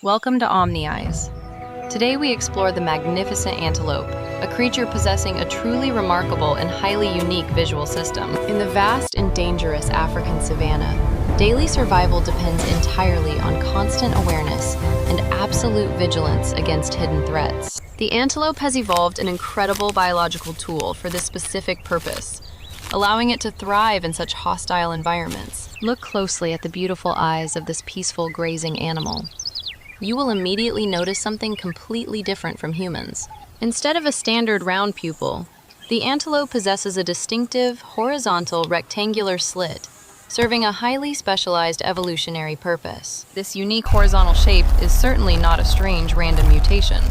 Welcome to Omni Eyes. Today we explore the magnificent antelope, a creature possessing a truly remarkable and highly unique visual system. In the vast and dangerous African savanna, daily survival depends entirely on constant awareness and absolute vigilance against hidden threats. The antelope has evolved an incredible biological tool for this specific purpose, allowing it to thrive in such hostile environments. Look closely at the beautiful eyes of this peaceful grazing animal. You will immediately notice something completely different from humans. Instead of a standard round pupil, the antelope possesses a distinctive, horizontal, rectangular slit, serving a highly specialized evolutionary purpose. This unique horizontal shape is certainly not a strange random mutation.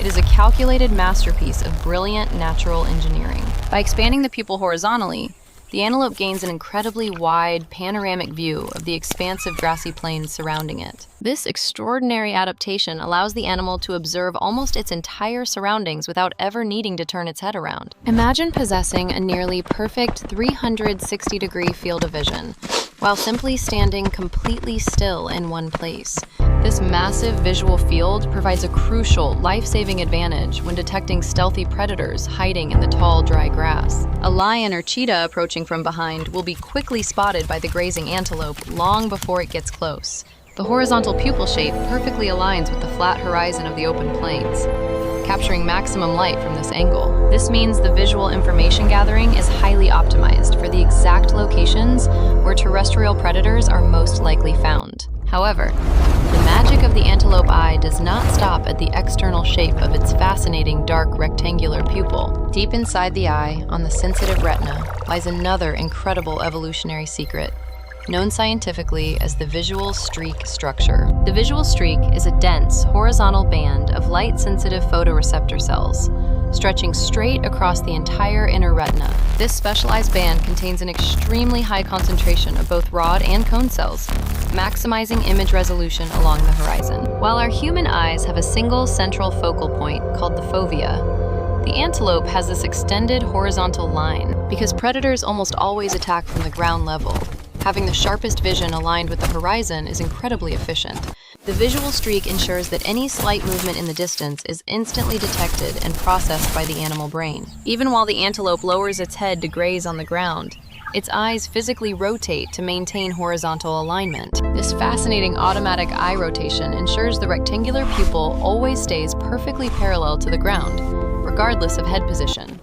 It is a calculated masterpiece of brilliant natural engineering. By expanding the pupil horizontally, the antelope gains an incredibly wide, panoramic view of the expansive grassy plains surrounding it. This extraordinary adaptation allows the animal to observe almost its entire surroundings without ever needing to turn its head around. Imagine possessing a nearly perfect 360-degree field of vision, while simply standing completely still in one place. This massive visual field provides a crucial, life-saving advantage when detecting stealthy predators hiding in the tall, dry grass. A lion or cheetah approaching from behind will be quickly spotted by the grazing antelope long before it gets close. The horizontal pupil shape perfectly aligns with the flat horizon of the open plains, capturing maximum light from this angle. This means the visual information gathering is highly optimized for the exact locations where terrestrial predators are most likely found. However, the magic of the antelope eye does not stop at the external shape of its fascinating dark rectangular pupil. Deep inside the eye, on the sensitive retina, lies another incredible evolutionary secret, known scientifically as the visual streak structure. The visual streak is a dense, horizontal band of light-sensitive photoreceptor cells, stretching straight across the entire inner retina. This specialized band contains an extremely high concentration of both rod and cone cells, maximizing image resolution along the horizon. While our human eyes have a single central focal point called the fovea, the antelope has this extended horizontal line. Because predators almost always attack from the ground level, having the sharpest vision aligned with the horizon is incredibly efficient. The visual streak ensures that any slight movement in the distance is instantly detected and processed by the animal brain. Even while the antelope lowers its head to graze on the ground, its eyes physically rotate to maintain horizontal alignment. This fascinating automatic eye rotation ensures the rectangular pupil always stays perfectly parallel to the ground, regardless of head position.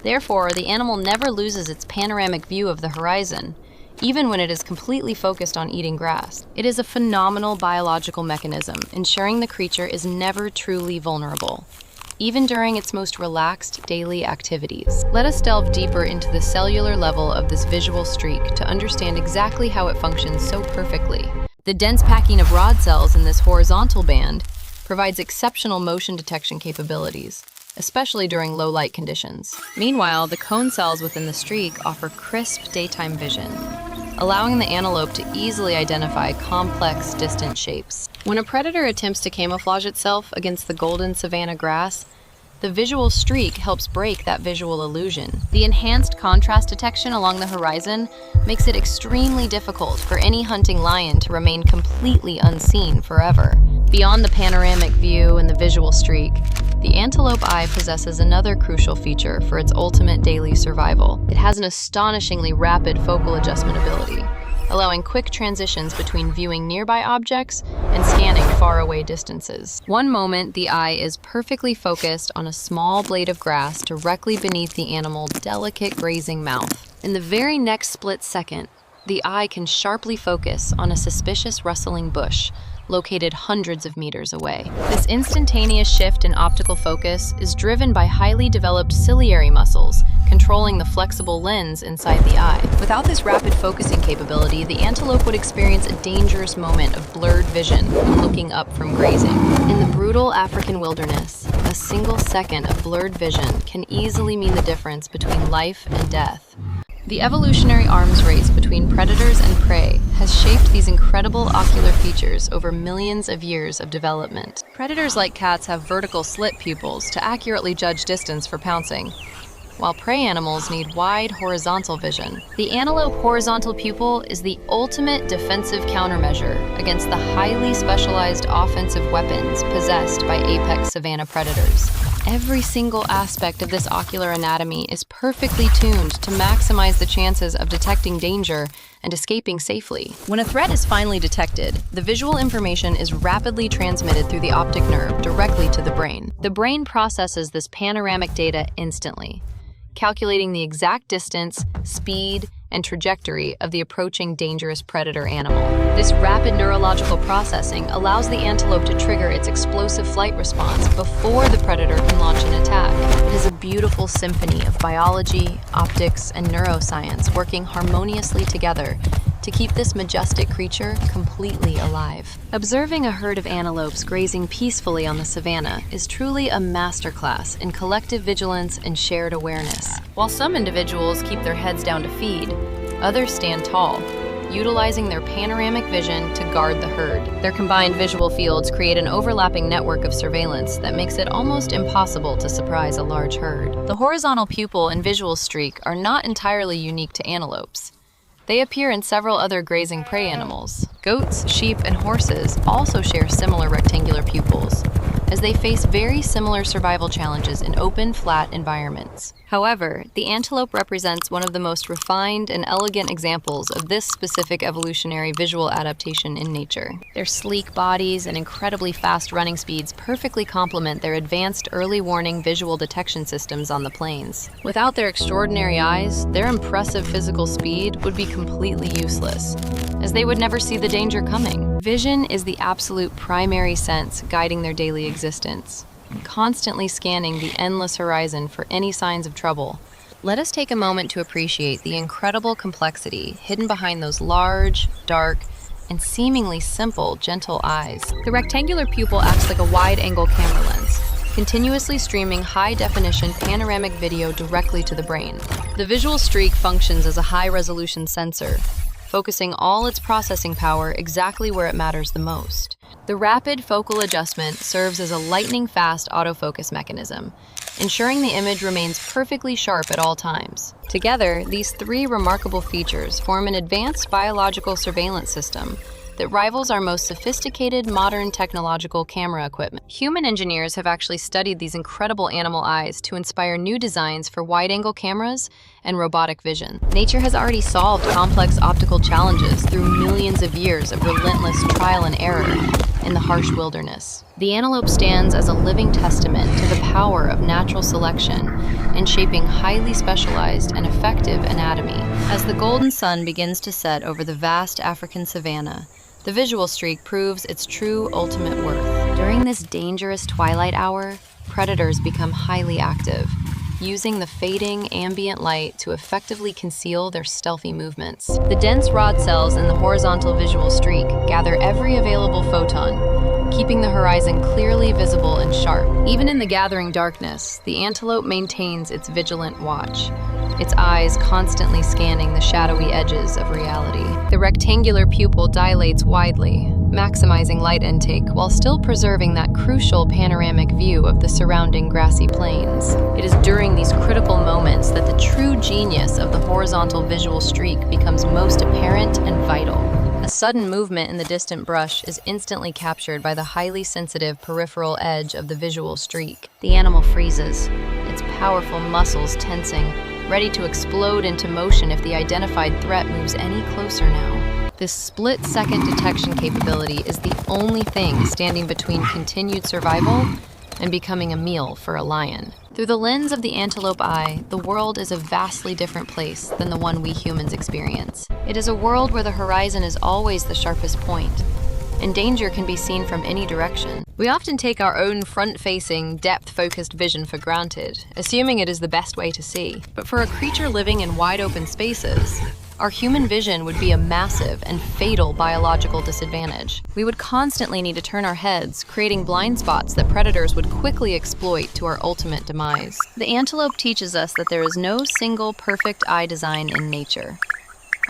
Therefore, the animal never loses its panoramic view of the horizon, even when it is completely focused on eating grass. It is a phenomenal biological mechanism, ensuring the creature is never truly vulnerable, even during its most relaxed daily activities. Let us delve deeper into the cellular level of this visual streak to understand exactly how it functions so perfectly. The dense packing of rod cells in this horizontal band provides exceptional motion detection capabilities, especially during low light conditions. Meanwhile, the cone cells within the streak offer crisp daytime vision, allowing the antelope to easily identify complex, distant shapes. When a predator attempts to camouflage itself against the golden savanna grass, the visual streak helps break that visual illusion. The enhanced contrast detection along the horizon makes it extremely difficult for any hunting lion to remain completely unseen forever. Beyond the panoramic view and the visual streak, the antelope eye possesses another crucial feature for its ultimate daily survival. It has an astonishingly rapid focal adjustment ability, allowing quick transitions between viewing nearby objects and scanning faraway distances. One moment, the eye is perfectly focused on a small blade of grass directly beneath the animal's delicate grazing mouth. In the very next split second, the eye can sharply focus on a suspicious rustling bush located hundreds of meters away. This instantaneous shift in optical focus is driven by highly developed ciliary muscles, controlling the flexible lens inside the eye. Without this rapid focusing capability, the antelope would experience a dangerous moment of blurred vision when looking up from grazing. In the brutal African wilderness, a single second of blurred vision can easily mean the difference between life and death. The evolutionary arms race between predators and prey has shaped these incredible ocular features over millions of years of development. Predators like cats have vertical slit pupils to accurately judge distance for pouncing, while prey animals need wide horizontal vision. The antelope horizontal pupil is the ultimate defensive countermeasure against the highly specialized offensive weapons possessed by apex savanna predators. Every single aspect of this ocular anatomy is perfectly tuned to maximize the chances of detecting danger and escaping safely. When a threat is finally detected, the visual information is rapidly transmitted through the optic nerve directly to the brain. The brain processes this panoramic data instantly, calculating the exact distance, speed, and trajectory of the approaching dangerous predator animal. This rapid neurological processing allows the antelope to trigger its explosive flight response before the predator can launch an attack. It is a beautiful symphony of biology, optics, and neuroscience working harmoniously together to keep this majestic creature completely alive. Observing a herd of antelopes grazing peacefully on the savanna is truly a masterclass in collective vigilance and shared awareness. While some individuals keep their heads down to feed, others stand tall, utilizing their panoramic vision to guard the herd. Their combined visual fields create an overlapping network of surveillance that makes it almost impossible to surprise a large herd. The horizontal pupil and visual streak are not entirely unique to antelopes. They appear in several other grazing prey animals. Goats, sheep, and horses also share similar rectangular pupils, as they face very similar survival challenges in open, flat environments. However, the antelope represents one of the most refined and elegant examples of this specific evolutionary visual adaptation in nature. Their sleek bodies and incredibly fast running speeds perfectly complement their advanced early warning visual detection systems on the plains. Without their extraordinary eyes, their impressive physical speed would be completely useless, as they would never see the danger coming. Vision is the absolute primary sense guiding their daily existence, constantly scanning the endless horizon for any signs of trouble. Let us take a moment to appreciate the incredible complexity hidden behind those large, dark, and seemingly simple, gentle eyes. The rectangular pupil acts like a wide-angle camera lens, continuously streaming high-definition panoramic video directly to the brain. The visual streak functions as a high-resolution sensor, focusing all its processing power exactly where it matters the most. The rapid focal adjustment serves as a lightning-fast autofocus mechanism, ensuring the image remains perfectly sharp at all times. Together, these three remarkable features form an advanced biological surveillance system that rivals our most sophisticated modern technological camera equipment. Human engineers have actually studied these incredible animal eyes to inspire new designs for wide-angle cameras and robotic vision. Nature has already solved complex optical challenges through millions of years of relentless trial and error in the harsh wilderness. The antelope stands as a living testament to the power of natural selection in shaping highly specialized and effective anatomy. As the golden sun begins to set over the vast African savanna, the visual streak proves its true ultimate worth. During this dangerous twilight hour, predators become highly active, using the fading ambient light to effectively conceal their stealthy movements. The dense rod cells in the horizontal visual streak gather every available photon, keeping the horizon clearly visible and sharp. Even in the gathering darkness, the antelope maintains its vigilant watch, its eyes constantly scanning the shadowy edges of reality. The rectangular pupil dilates widely, maximizing light intake while still preserving that crucial panoramic view of the surrounding grassy plains. It is during these critical moments that the true genius of the horizontal visual streak becomes most apparent and vital. A sudden movement in the distant brush is instantly captured by the highly sensitive peripheral edge of the visual streak. The animal freezes, its powerful muscles tensing, ready to explode into motion if the identified threat moves any closer now. This split-second detection capability is the only thing standing between continued survival and becoming a meal for a lion. Through the lens of the antelope eye, the world is a vastly different place than the one we humans experience. It is a world where the horizon is always the sharpest point, and danger can be seen from any direction. We often take our own front-facing, depth-focused vision for granted, assuming it is the best way to see. But for a creature living in wide-open spaces, our human vision would be a massive and fatal biological disadvantage. We would constantly need to turn our heads, creating blind spots that predators would quickly exploit to our ultimate demise. The antelope teaches us that there is no single perfect eye design in nature.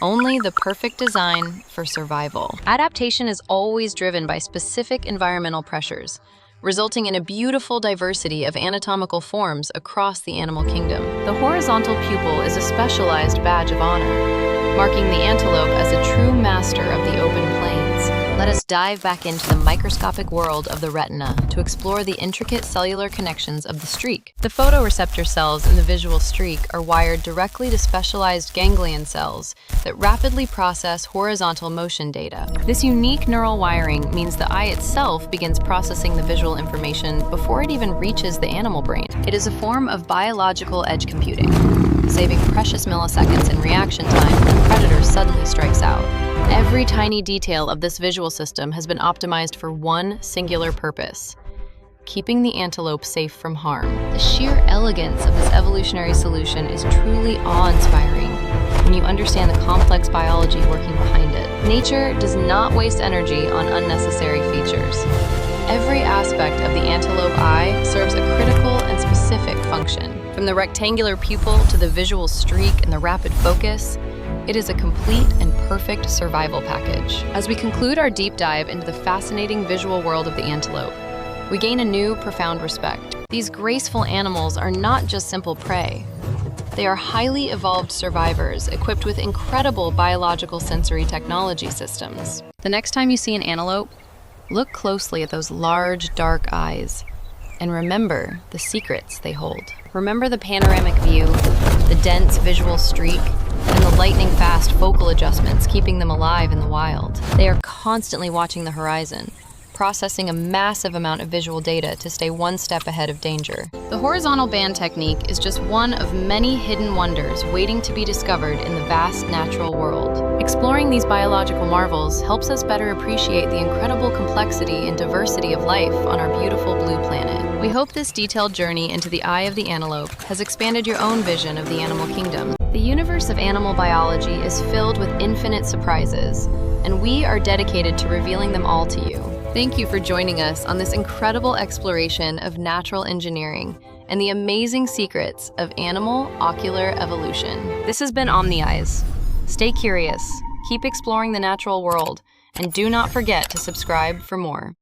Only the perfect design for survival. Adaptation is always driven by specific environmental pressures, resulting in a beautiful diversity of anatomical forms across the animal kingdom. The horizontal pupil is a specialized badge of honor, marking the antelope as a true master of the open plains. Let us dive back into the microscopic world of the retina to explore the intricate cellular connections of the streak. The photoreceptor cells in the visual streak are wired directly to specialized ganglion cells that rapidly process horizontal motion data. This unique neural wiring means the eye itself begins processing the visual information before it even reaches the animal brain. It is a form of biological edge computing, saving precious milliseconds in reaction time when a predator suddenly strikes out. Every tiny detail of this visual system has been optimized for one singular purpose: keeping the antelope safe from harm. The sheer elegance of this evolutionary solution is truly awe-inspiring when you understand the complex biology working behind it. Nature does not waste energy on unnecessary features. Every aspect of the antelope eye serves a critical and specific function. From the rectangular pupil to the visual streak and the rapid focus, it is a complete and perfect survival package. As we conclude our deep dive into the fascinating visual world of the antelope, we gain a new, profound respect. These graceful animals are not just simple prey. They are highly evolved survivors equipped with incredible biological sensory technology systems. The next time you see an antelope, look closely at those large, dark eyes and remember the secrets they hold. Remember the panoramic view, the dense visual streak, and the lightning-fast focal adjustments keeping them alive in the wild. They are constantly watching the horizon, processing a massive amount of visual data to stay one step ahead of danger. The horizontal band technique is just one of many hidden wonders waiting to be discovered in the vast natural world. Exploring these biological marvels helps us better appreciate the incredible complexity and diversity of life on our beautiful blue planet. We hope this detailed journey into the eye of the antelope has expanded your own vision of the animal kingdom. The universe of animal biology is filled with infinite surprises, and we are dedicated to revealing them all to you. Thank you for joining us on this incredible exploration of natural engineering and the amazing secrets of animal ocular evolution. This has been Omni Eyes. Stay curious, keep exploring the natural world, and do not forget to subscribe for more.